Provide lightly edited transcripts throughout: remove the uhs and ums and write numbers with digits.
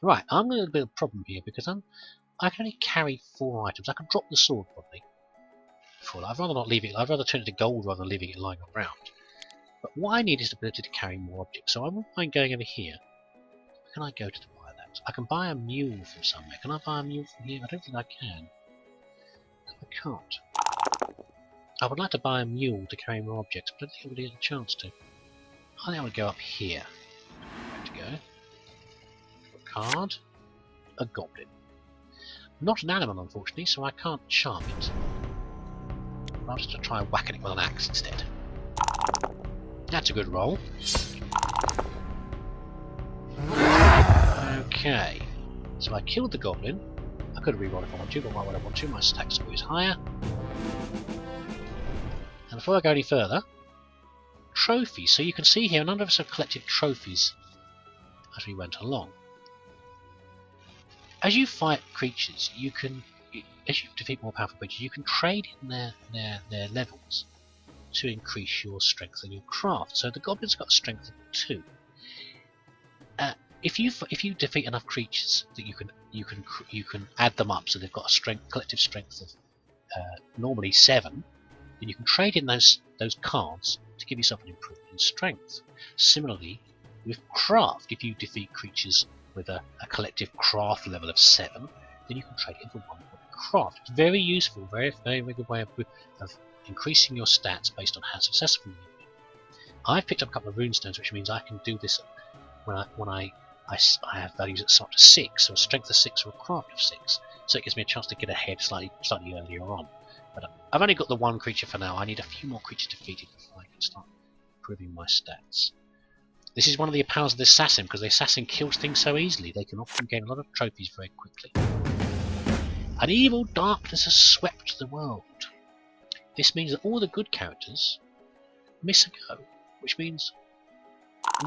Right, I'm going to have a bit of a problem here because I can only carry 4 items. I can drop the sword probably. I'd rather not leave it. I'd rather turn it to gold rather than leaving it lying around. But what I need is the ability to carry more objects. So I wouldn't mind going over here. Where can I go to buy that? I can buy a mule from somewhere. Can I buy a mule from here? I don't think I can. I can't. I would like to buy a mule to carry more objects, but I don't think I would get a chance to. I think I would go up here. Where to go? A card. A goblin. Not an animal, unfortunately, so I can't charm it. I'll just try whacking it with an axe instead. That's a good roll. Okay. So I killed the goblin. I could reroll if I want to, but why would I want to? My stack score is higher. And before I go any further, trophies. So you can see here, none of us have collected trophies as we went along. As you fight creatures, you can, as you defeat more powerful creatures, you can trade in their levels to increase your strength and your craft. So the goblin's got a strength of 2. If you defeat enough creatures that you can add them up, so they've got a collective strength of normally 7, then you can trade in those cards to give yourself an improvement in strength. Similarly, with craft, if you defeat creatures with a collective craft level of 7, then you can trade it in for 1 point craft. It's very useful, very good way of increasing your stats based on how successful you've been. I've picked up a couple of runestones, which means I can do this when I have values that start to 6, so a strength of 6 or a craft of 6. So it gives me a chance to get ahead slightly earlier on. But I've only got the 1 creature for now. I need a few more creatures defeated before I can start improving my stats. This is one of the powers of the assassin, because the assassin kills things so easily. They can often gain a lot of trophies very quickly. An evil darkness has swept the world. This means that all the good characters miss a go, which means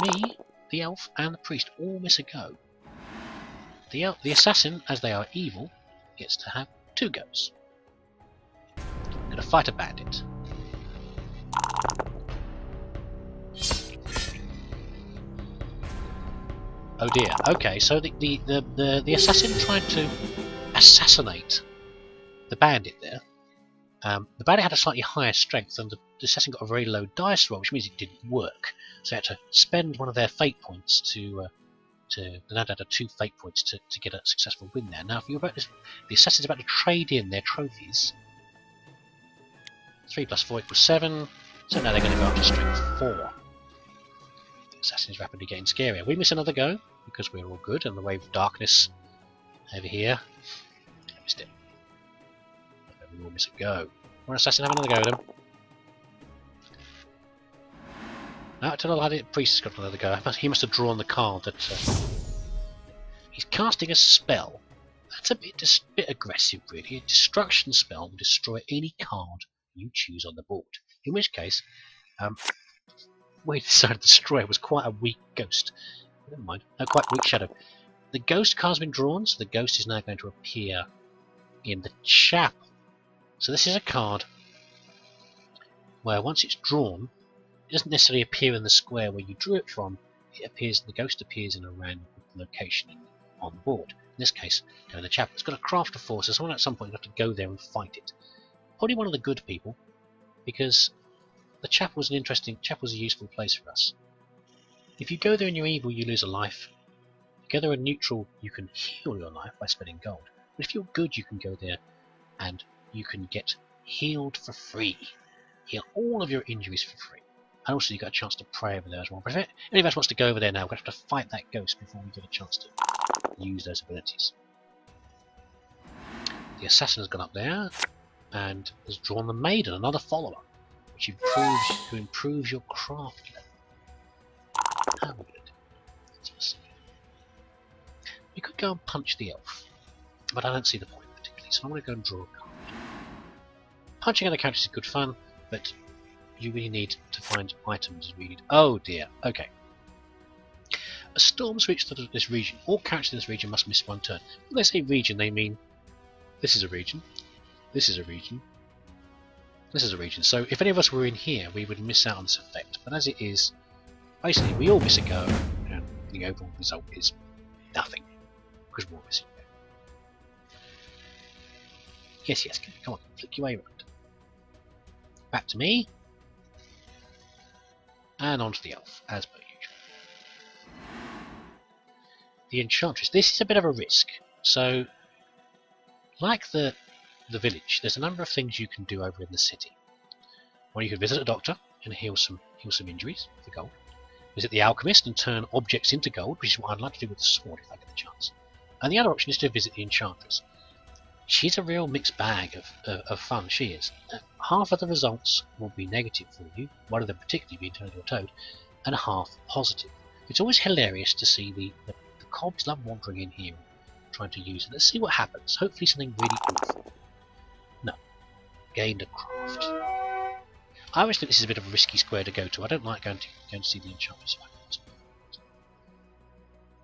me, the elf, and the priest all miss a go. The assassin, as they are evil, gets to have 2 goes. I'm going to fight a bandit. Oh dear. Okay, so the assassin tried to assassinate the bandit there. The bandit had a slightly higher strength, and the assassin got a very low dice roll, which means it didn't work. So they had to spend one of their fate points to add 2 fate points to get a successful win there. Now, if you're about the assassin's about to trade in their trophies. 3 plus 4 equals 7. So now they're going to go up to strength 4. The assassin is rapidly getting scarier. We miss another go because we're all good, and the wave of darkness over here. I missed it. We all miss a go. One assassin, have another go with him. No, the priest has got another go. He must have drawn the card that he's casting a spell. That's a bit aggressive, really. A destruction spell will destroy any card you choose on the board. In which case, we decided to destroy it was quite a weak ghost. Never mind. No, quite weak shadow. The ghost card's been drawn, so the ghost is now going to appear in the chapel. So this is a card where once it's drawn, it doesn't necessarily appear in the square where you drew it from. The ghost appears in a random location on the board. In this case, go in the chapel. It's got a craft of 4, so someone at some point will have to go there and fight it. Probably one of the good people, because the chapel's a useful place for us. If you go there and you're evil, you lose a life. If you go there and neutral, you can heal your life by spending gold. But if you're good, you can go there and you can get healed for free. Heal all of your injuries for free. And also you got a chance to pray over there as well. But if any of us wants to go over there now, we're going to have to fight that ghost before we get a chance to use those abilities. The assassin has gone up there and has drawn the maiden, another follower, which improves your craft level. How are we going to do it? Let's see. We could go and punch the elf, but I don't see the point particularly, so I'm going to go and draw a card. Punching other characters is good fun, but you really need to find items. Oh dear, okay. A storm's reached this region. All characters in this region must miss 1 turn. When they say region, they mean this is a region, this is a region, this is a region. So if any of us were in here, we would miss out on this effect. But as it is, basically we all miss a go, and the overall result is nothing. Because we're missing. Yes, yes, come on, flick your way around. Back to me. And onto the elf, as per usual. The Enchantress. This is a bit of a risk. So, like the village, there's a number of things you can do over in the city. Well, you can visit a doctor and heal some injuries for gold. Visit the alchemist and turn objects into gold, which is what I'd like to do with the sword if I get the chance. And the other option is to visit the Enchantress. She's a real mixed bag of fun, she is. Half of the results will be negative for you, one of them particularly being turned into a toad, and half positive. It's always hilarious to see the cobs love wandering in here and trying to use it. Let's see what happens. Hopefully something really awful. No. Gained a craft. I always think this is a bit of a risky square to go to. I don't like going to see the Enchantress.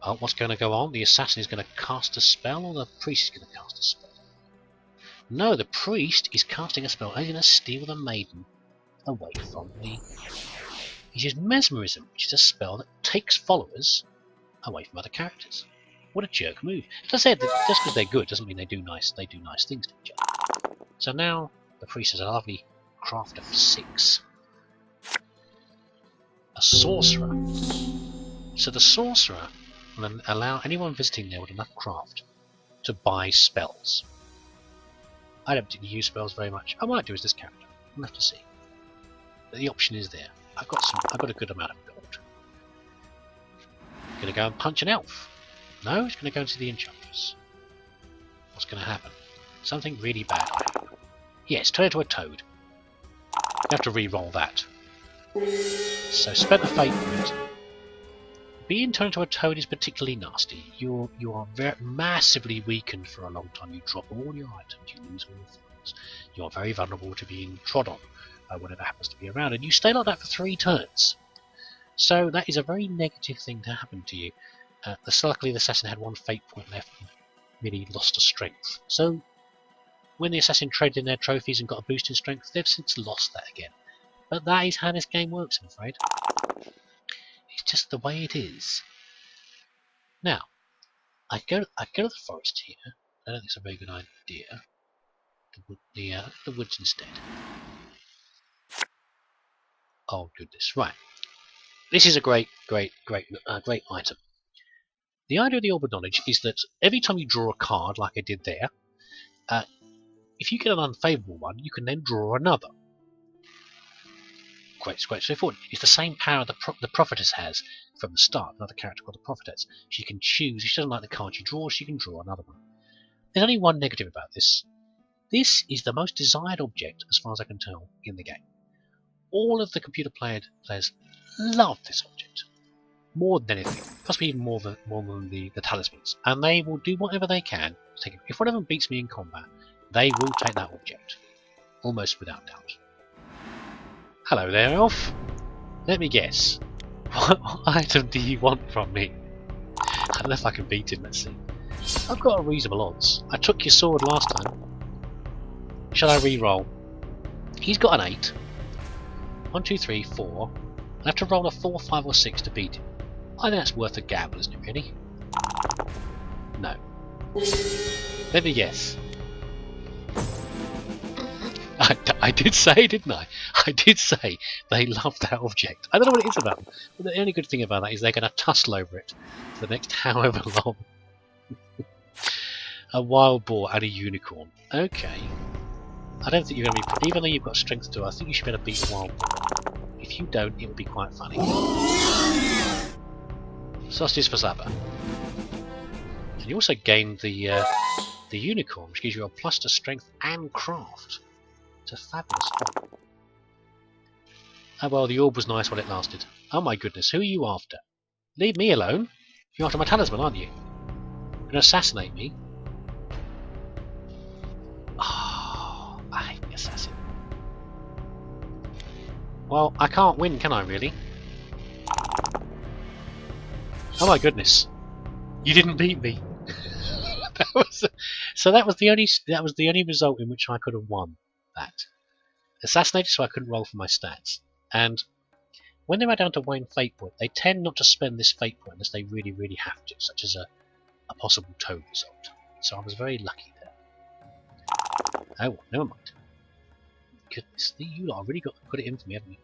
Oh, what's going to go on? The assassin is going to cast a spell, or the priest is going to cast a spell? No, the priest is casting a spell. He's going to steal the maiden away from the... He uses mesmerism, which is a spell that takes followers away from other characters. What a jerk move! As I said, just because they're good doesn't mean they do nice things to each other. So now the priest has a lovely craft of 6. A sorcerer. So the sorcerer will allow anyone visiting there with enough craft to buy spells. I don't particularly use spells very much. I might do as this character. We'll have to see. But the option is there. I've got a good amount of gold. Gonna go and punch an elf. No, he's gonna go into the Enchantress. What's gonna happen? Something really bad. Yes, turn into a toad. You have to re-roll that. So spent a fate point. Being turned into a toad is particularly nasty. You are very massively weakened for a long time. You drop all your items, you lose all your things. You are very vulnerable to being trod on, whenever happens to be around, and you stay like that for 3 turns. So that is a very negative thing to happen to you. Luckily the assassin had 1 fate point left and really lost a strength. So when the assassin traded in their trophies and got a boost in strength, they've since lost that again. But that is how this game works, I'm afraid. It's just the way it is. Now, I go to the forest here. I don't think it's a very good idea. The woods instead. Oh goodness! Right, this is a great item. The idea of the Orb of Knowledge is that every time you draw a card, like I did there, if you get an unfavourable one, you can then draw another. Quite straightforward. It's the same power the prophetess has from the start. Another character called the prophetess. She can choose. If she doesn't like the card she draws, she can draw another one. There's only one negative about this. This is the most desired object, as far as I can tell, in the game. All of the computer players love this object more than anything. Possibly even more than the talismans. And they will do whatever they can to take it. If one of them beats me in combat, they will take that object, almost without doubt. Hello there, elf. Let me guess. What item do you want from me? I don't know if I can beat him, let's see. I've got a reasonable odds. I took your sword last time. Shall I re-roll? He's got an 8. 1, 2, 3, 4. I have to roll a 4, 5 or 6 to beat him. I think that's worth a gamble, isn't it really? No. Let me guess. I did say, didn't I? I did say they love that object. I don't know what it is about them, but the only good thing about that is they're going to tussle over it for the next however long. A wild boar and a unicorn. Okay. I don't think you're going to be... Even though you've got strength to, I think you should be able to beat a wild boar. If you don't, it will be quite funny. Sausages for supper. And you also gained the unicorn, which gives you a plus to strength and craft. It's a fabulous thing. Oh well, the orb was nice while it lasted. Oh my goodness, who are you after? Leave me alone. You're after my talisman, aren't you? You're going to assassinate me? Oh, I hate the assassin. Well, I can't win, can I really? Oh my goodness. You didn't beat me. So that was the only result in which I could have won that. Assassinated so I couldn't roll for my stats. And when they are down to one fate point, they tend not to spend this fate point unless they really, really have to, such as a a possible toad result. So I was very lucky there. Oh, well, never mind. Goodness, you lot have really got to put it in for me, haven't you?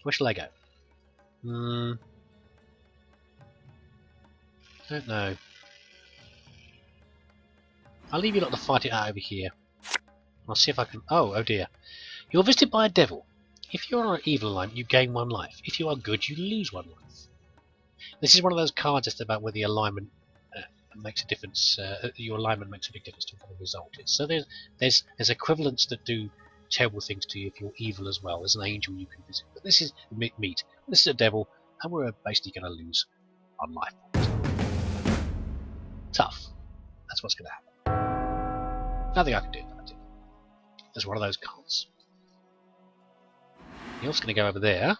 Where shall I go? Don't know. I'll leave you lot to fight it out over here. I'll see if I can... Oh dear. You're visited by a devil. If you are an evil alignment, you gain 1 life. If you are good, you lose 1 life. This is one of those cards just about whether the alignment makes a difference. Your alignment makes a big difference to what the result is. So there's equivalents that do terrible things to you if you're evil as well. There's an angel you can visit. But this is meat. This is a devil, and we're basically going to lose 1 life. Tough. That's what's going to happen. Nothing I can do about it. There's one of those cards. The elf's going to go over there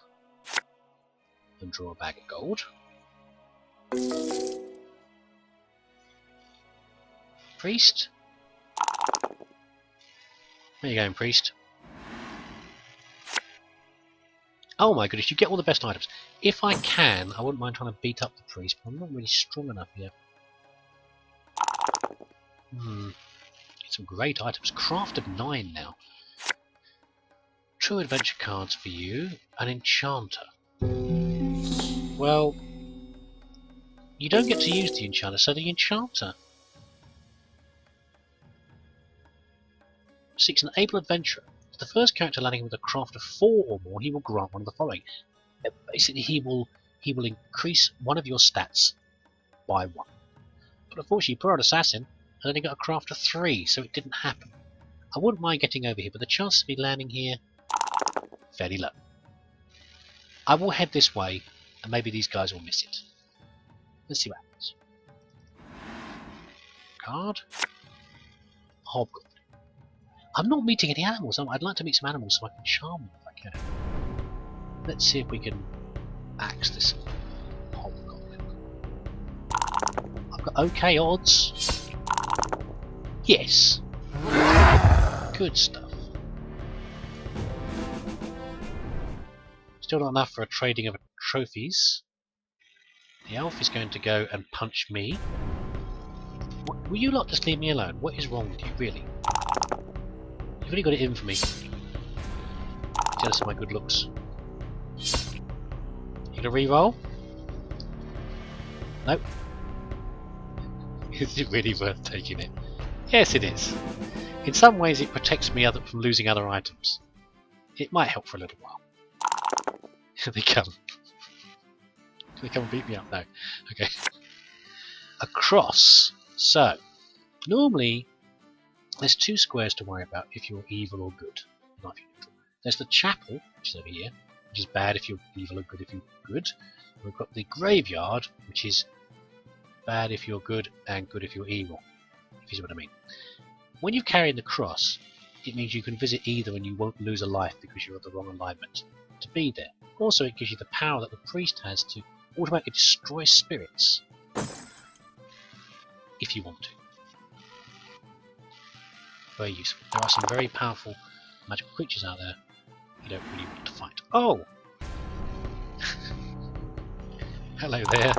and draw a bag of gold. Priest? Where you going, priest? Oh my goodness, you get all the best items. If I can, I wouldn't mind trying to beat up the priest, but I'm not really strong enough yet. Some great items. Craft of 9 now. True adventure cards for you. An enchanter. Well, you don't get to use the enchanter, so the enchanter seeks an able adventurer. For the first character landing with a craft of 4 or more, he will grant one of the following. Basically, he will increase one of your stats by 1. But unfortunately, poor old assassin has only got a craft of 3, so it didn't happen. I wouldn't mind getting over here, but the chances of me landing here fairly low. I will head this way, and maybe these guys will miss it. Let's see what happens. Card. Hobgoblin. I'm not meeting any animals. I'd like to meet some animals so I can charm them if I can. Let's see if we can axe this hobgoblin. I've got okay odds. Yes. Good stuff. Still not enough for a trading of trophies. The elf is going to go and punch me. Will you lot just leave me alone? What is wrong with you, really? You've really got it in for me. Jealous of my good looks. You gonna re-roll? Nope. Is it really worth taking it? Yes, it is. In some ways it protects me from losing other items. It might help for a little while. Here they come. Can they come and beat me up? No. Okay. A cross. So, normally there's 2 squares to worry about if you're evil or good. There's the chapel, which is over here, which is bad if you're evil or good if you're good. We've got the graveyard, which is bad if you're good and good if you're evil. If you see what I mean. When you're carrying the cross, it means you can visit either and you won't lose a life because you're of the wrong alignment to be there. Also, it gives you the power that the priest has to automatically destroy spirits if you want to. Very useful. There are some very powerful magical creatures out there you don't really want to fight. Oh! Hello there.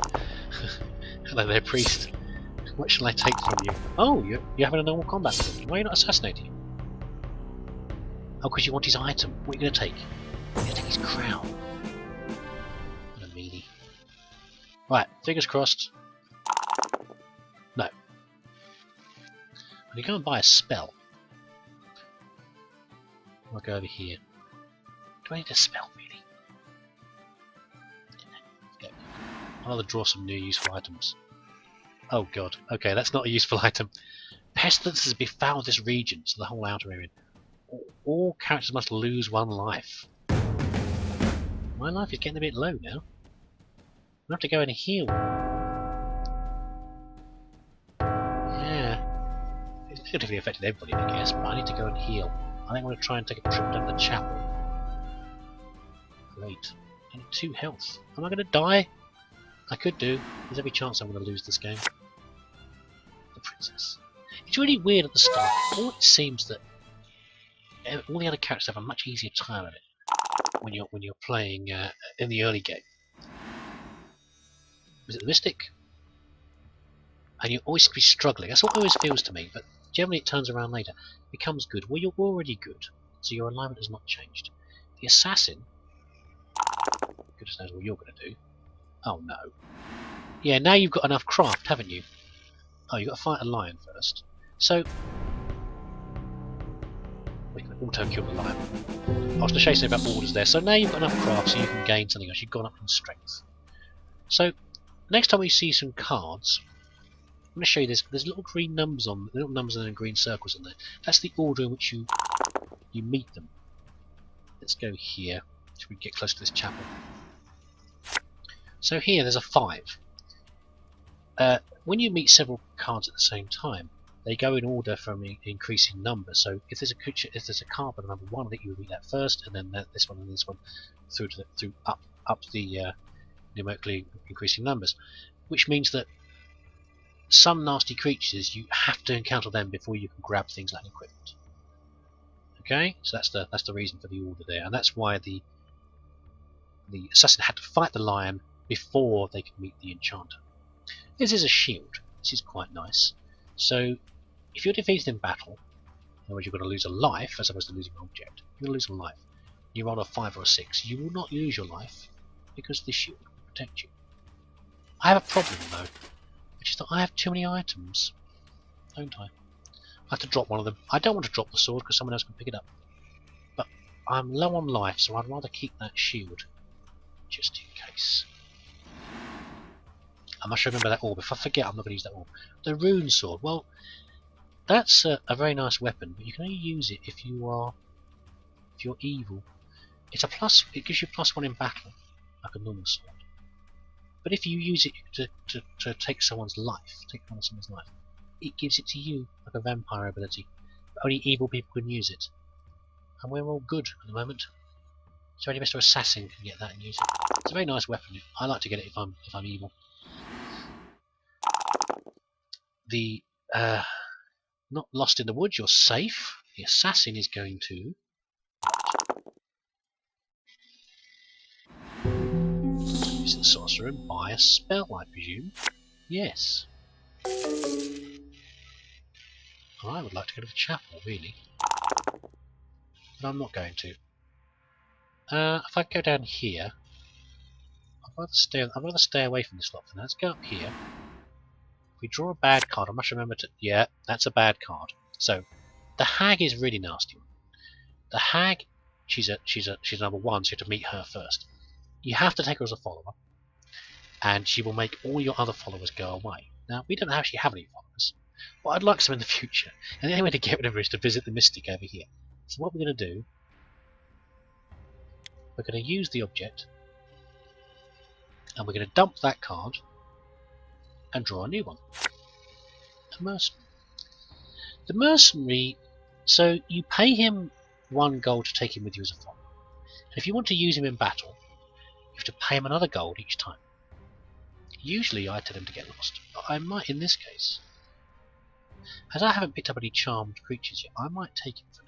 Hello there, priest. What shall I take from you? Oh, you're having a normal combat with him. Why are you not assassinating him? Oh, because you want his item. What are you going to take? You're going to take his crown. What a meanie. Right, fingers crossed. No. When you go and buy a spell, I'll go over here. Do I need a spell, really? Yeah. I'll rather draw some new useful items. Oh god, okay, that's not a useful item. Pestilence has befouled this region, so the whole outer area. All characters must lose 1 life. My life is getting a bit low now. I have to go and heal. Yeah. It's negatively affected everybody, I guess, but I need to go and heal. I think I'm going to try and take a trip down to the chapel. Great. I need 2 health. Am I going to die? I could do. There's every chance I'm going to lose this game. The princess. It's really weird at the start. It seems that all the other characters have a much easier time of it when you're playing in the early game. Is it the mystic? and you always be struggling. That's what it always feels to me, but generally it turns around later. It becomes good. Well, you're already good, so your alignment has not changed. The assassin, goodness knows what you're going to do. Oh no. Yeah, now you've got enough craft, haven't you? Oh, you've got to fight a lion first. So, we can auto-kill the lion. I was going to show you something about orders there. So now you've got enough craft so you can gain something else. You've gone up in strength. So, next time we see some cards, I'm going to show you this. There's little green numbers on, little numbers and then green circles in there. That's the order in which you meet them. Let's go here so we get close to this chapel. So here there's a 5. When you meet several cards at the same time, they go in order from increasing number. So if there's a card with number 1, I think you would meet that first, and then this one and this one, through up the numerically increasing numbers, which means that some nasty creatures, you have to encounter them before you can grab things like equipment. Okay, so that's the reason for the order there, and that's why the assassin had to fight the lion before they could meet the enchanter. This is a shield. This is quite nice. So if you're defeated in battle, in other words, you're going to lose a life as opposed to losing an object. You're going to lose a life. You roll a 5 or a 6. You will not lose your life because the shield will protect you. I have a problem though, which is that I have too many items, don't I? I have to drop one of them. I don't want to drop the sword because someone else can pick it up. But I'm low on life, so I'd rather keep that shield just in case. I must remember that orb. If I forget, I'm not going to use that orb. The rune sword. Well, that's a very nice weapon, but you can only use it if you're evil. It's a plus. It gives you +1 in battle, like a normal sword. But if you use it to take someone's life, it gives it to you like a vampire ability. But only evil people can use it, and we're all good at the moment. So only Mr. Assassin can get that and use it. It's a very nice weapon. I like to get it if I'm evil. The not lost in the woods, you're safe. The assassin is going to use the sorcerer and buy a spell, I presume. Yes. I would like to go to the chapel, really, but I'm not going to. If I go down here, I'd rather stay away from this lot for now. Let's go up here. If we draw a bad card, I must remember to... Yeah, that's a bad card. So, the hag is really nasty. The hag, she's number 1, so you have to meet her first. You have to take her as a follower, and she will make all your other followers go away. Now, we don't actually have any followers, but I'd like some in the future. And the only way to get rid of her is to visit the mystic over here. So what we're going to do, we're going to use the object, and we're going to dump that card, and draw a new one. A mercenary. The mercenary, so you pay him 1 gold to take him with you as a follower. And if you want to use him in battle, you have to pay him another gold each time. Usually I tell him to get lost, but I might in this case. As I haven't picked up any charmed creatures yet, I might take him for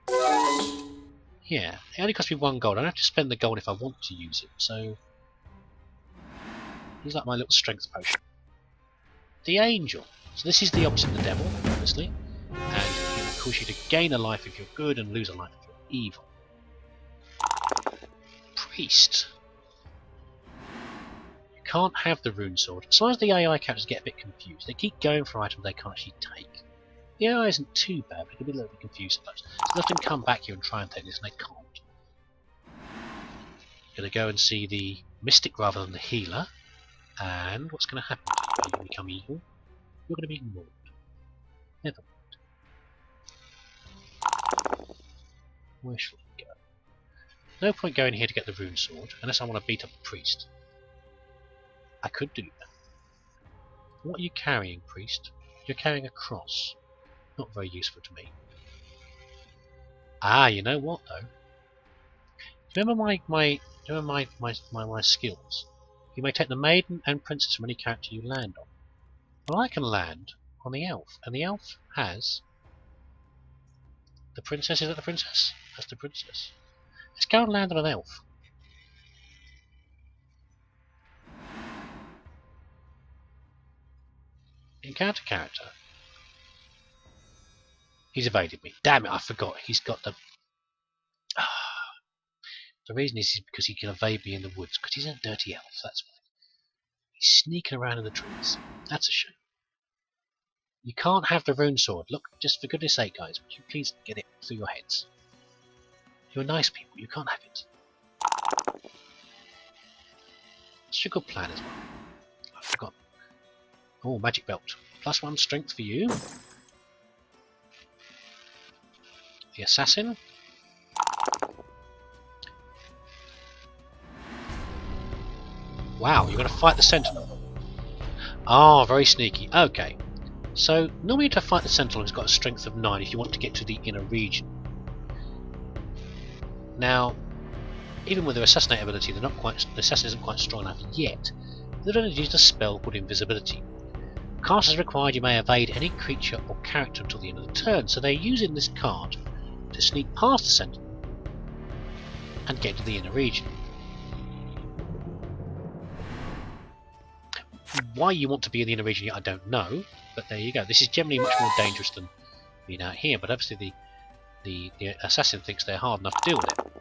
now. Yeah, it only costs me 1 gold. I don't have to spend the gold if I want to use it, so he's like my little strength potion. The angel. So this is the opposite of the devil, obviously, and it will cause you to gain a life if you're good and lose a life if you're evil. Priest. You can't have the rune sword. As long as the AI characters get a bit confused, they keep going for items they can't actually take. The AI isn't too bad, but it can be a little bit confused sometimes. So let them come back here and try and take this, and they can't. Going to go and see the mystic rather than the healer. And what's going to happen to you? Are you going to become evil? You're going to be ignored. Never mind. Where shall we go? No point going here to get the rune sword, unless I want to beat up a priest. I could do that. What are you carrying, priest? You're carrying a cross. Not very useful to me. Ah, you know what though? Remember my skills? You may take the maiden and princess from any character you land on. Well, I can land on the elf, and the elf has the princess. Is that the princess? That's the princess. Let's go and land on an elf. encounter character. He's evaded me. Damn it, I forgot. He's got the... The reason is because he can evade me in the woods, because he's a dirty elf, that's why. He's sneaking around in the trees. That's a shame. You can't have the rune sword. Look, just for goodness sake, guys, would you please get it through your heads? You're nice people, you can't have it. It's a good plan as well. I forgot. Oh, magic belt. +1 strength for you. The assassin. Wow, you're going to fight the sentinel. Ah, very sneaky. Okay. So, normally to fight the sentinel, he's got a strength of 9 if you want to get to the inner region. Now, even with their assassinate ability, the assassin isn't quite strong enough yet. They've only used a spell called invisibility. Cast as required, you may evade any creature or character until the end of the turn, so they're using this card to sneak past the sentinel and get to the inner region. Why you want to be in the inner region, I don't know, but there you go. This is generally much more dangerous than being out here, but obviously the assassin thinks they're hard enough to deal with it.